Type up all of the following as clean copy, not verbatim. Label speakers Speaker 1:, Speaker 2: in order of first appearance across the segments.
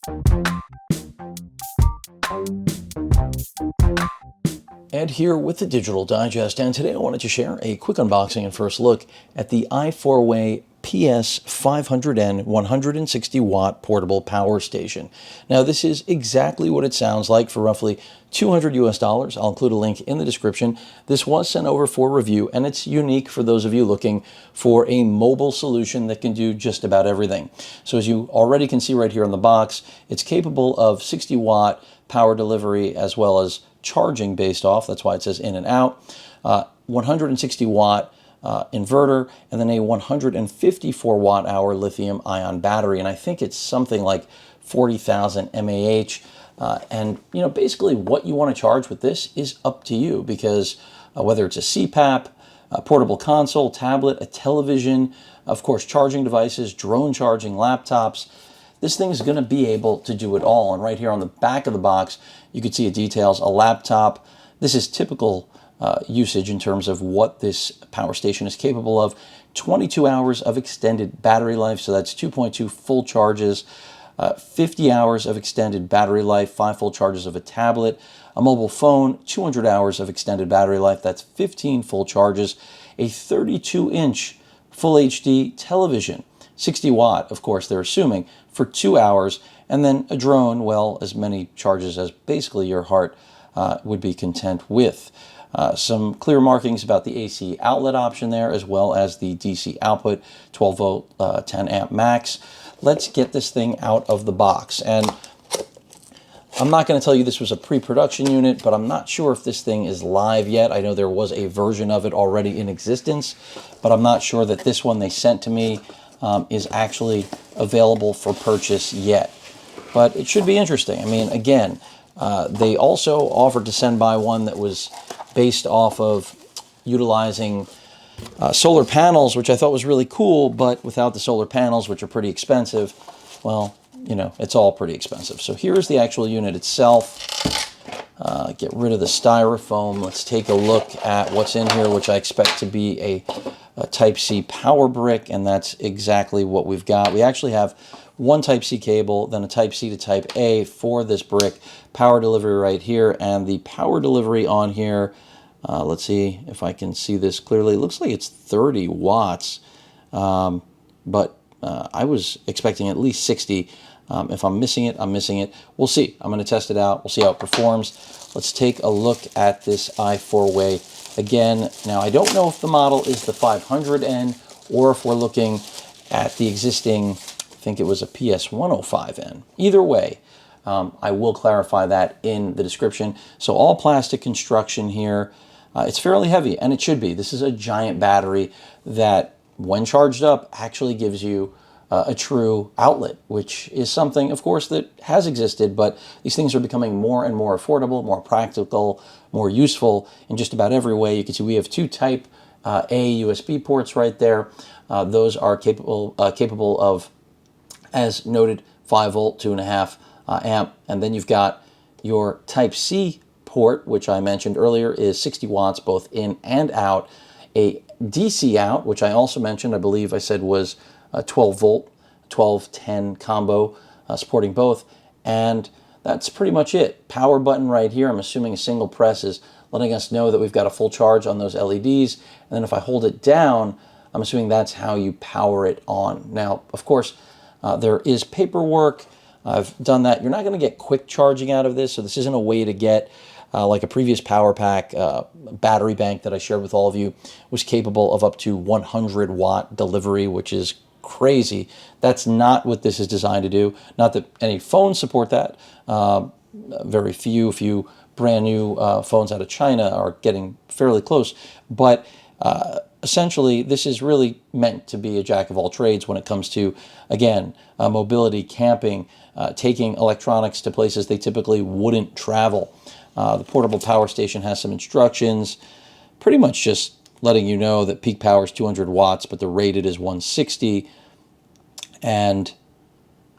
Speaker 1: Ed here with the Digital Digest, and today I wanted to share a quick unboxing and first look at the iForway PS105N 160 watt portable power station. Now this is exactly what it sounds like for roughly $200 US. I'll include a link in the description. This was sent over for review, and it's unique for those of you looking for a mobile solution that can do just about everything. So as you already can see right here on the box, it's capable of 60 watt power delivery as well as charging based off, that's why it says in and out, 160 watt inverter, and then a 154 watt hour lithium ion battery. And I think it's something like 40,000 mAh. And basically what you want to charge with this is up to you, because whether it's a CPAP, a portable console, tablet, a television, of course, charging devices, drone charging, laptops, this thing is going to be able to do it all. And right here on the back of the box, you can see it details a laptop. This is typical usage in terms of what this power station is capable of. 22 hours of extended battery life, so that's 2.2 full charges. 50 hours of extended battery life, 5 full charges of a tablet. A mobile phone, 200 hours of extended battery life, that's 15 full charges. A 32-inch full HD television, 60 watt, of course, they're assuming, for 2 hours. And then a drone, well, as many charges as basically your heart would be content with. Some clear markings about the AC outlet option there, as well as the DC output, 12 volt, 10 amp max. Let's get this thing out of the box. And I'm not going to tell you this was a pre-production unit, but I'm not sure if this thing is live yet. I know there was a version of it already in existence, but I'm not sure that this one they sent to me is actually available for purchase yet. But it should be interesting. I mean, again, they also offered to send by one that was based off of utilizing solar panels, which I thought was really cool, but without the solar panels, which are pretty expensive, well, it's all pretty expensive. So here's the actual unit itself. Get rid of the styrofoam. Let's take a look at what's in here, which I expect to be a Type-C power brick, and that's exactly what we've got. We actually have one Type-C cable, then a Type-C to Type-A for this brick. Power delivery right here, and the power delivery on here, let's see if I can see this clearly. It looks like it's 30 watts, but I was expecting at least 60. If I'm missing it, I'm missing it. We'll see. I'm going to test it out. We'll see how it performs. Let's take a look at this iForway. Again, now I don't know if the model is the 500N or if we're looking at the existing, I think it was a PS105N. Either way, I will clarify that in the description. So all plastic construction here. It's fairly heavy, and it should be. This is a giant battery that, when charged up, actually gives you a true outlet, which is something, of course, that has existed, but these things are becoming more and more affordable, more practical, more useful in just about every way. You can see we have two Type A USB ports right there. Those are capable of, as noted, 5 volt, 2.5 amp, and then you've got your Type-C port, which I mentioned earlier, is 60 watts both in and out. A DC out, which I also mentioned, I believe I said was 12 volt, 12-10 combo, supporting both. And that's pretty much it. Power button right here. I'm assuming a single press is letting us know that we've got a full charge on those LEDs. And then if I hold it down, I'm assuming that's how you power it on. Now, of course, there is paperwork. I've done that. You're not going to get quick charging out of this, so this isn't a way to get like a previous power pack battery bank that I shared with all of you was capable of up to 100 watt delivery, which is crazy. That's not what this is designed to do. Not that any phones support that. Very few brand new phones out of China are getting fairly close. But essentially, this is really meant to be a jack of all trades when it comes to, again, mobility, camping, taking electronics to places they typically wouldn't travel. The portable power station has some instructions, pretty much just letting you know that peak power is 200 watts, but the rated is 160. And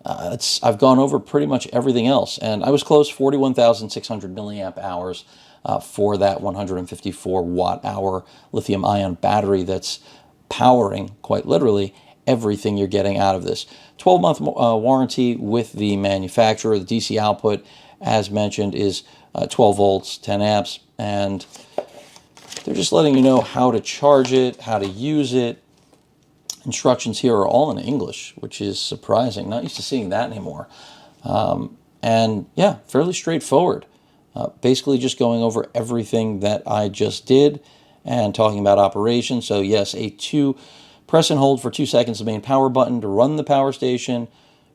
Speaker 1: I've gone over pretty much everything else. And I was close, 41,600 milliamp hours for that 154 watt hour lithium ion battery that's powering, quite literally, everything you're getting out of this. 12-month warranty with the manufacturer. The DC output, as mentioned, is 12 volts, 10 amps, and they're just letting you know how to charge it, how to use it. Instructions here are all in English, which is surprising. Not used to seeing that anymore. And yeah, fairly straightforward. Basically just going over everything that I just did and talking about operation. So yes, press and hold for 2 seconds the main power button to run the power station.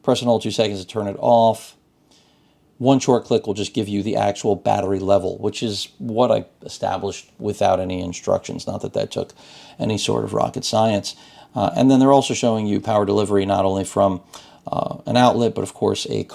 Speaker 1: Press and hold 2 seconds to turn it off. One short click will just give you the actual battery level, which is what I established without any instructions. Not that that took any sort of rocket science. And then they're also showing you power delivery not only from an outlet, but of course a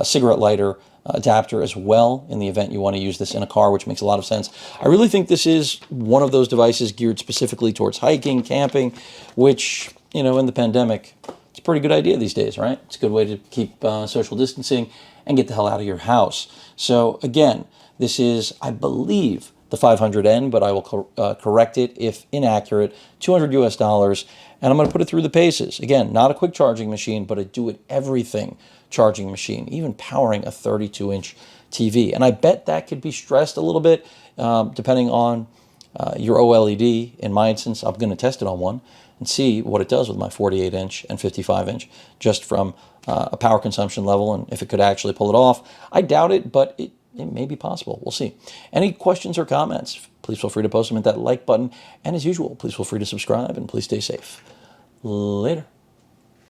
Speaker 1: cigarette lighter adapter as well in the event you want to use this in a car, which makes a lot of sense. I really think this is one of those devices geared specifically towards hiking, camping, which, you know, in the pandemic, it's a pretty good idea these days, right? It's a good way to keep social distancing and get the hell out of your house. So again, this is, I believe, the 500N, but I will correct it if inaccurate, $200 US, and I'm going to put it through the paces. Again, not a quick charging machine, but a do-it-everything charging machine, even powering a 32-inch TV. And I bet that could be stressed a little bit, depending on your OLED. In my instance, I'm going to test it on one and see what it does with my 48-inch and 55-inch, just from a power consumption level, and if it could actually pull it off. I doubt it, but it may be possible. We'll see. Any questions or comments, please feel free to post them at that like button. And as usual, please feel free to subscribe, and please stay safe. Later.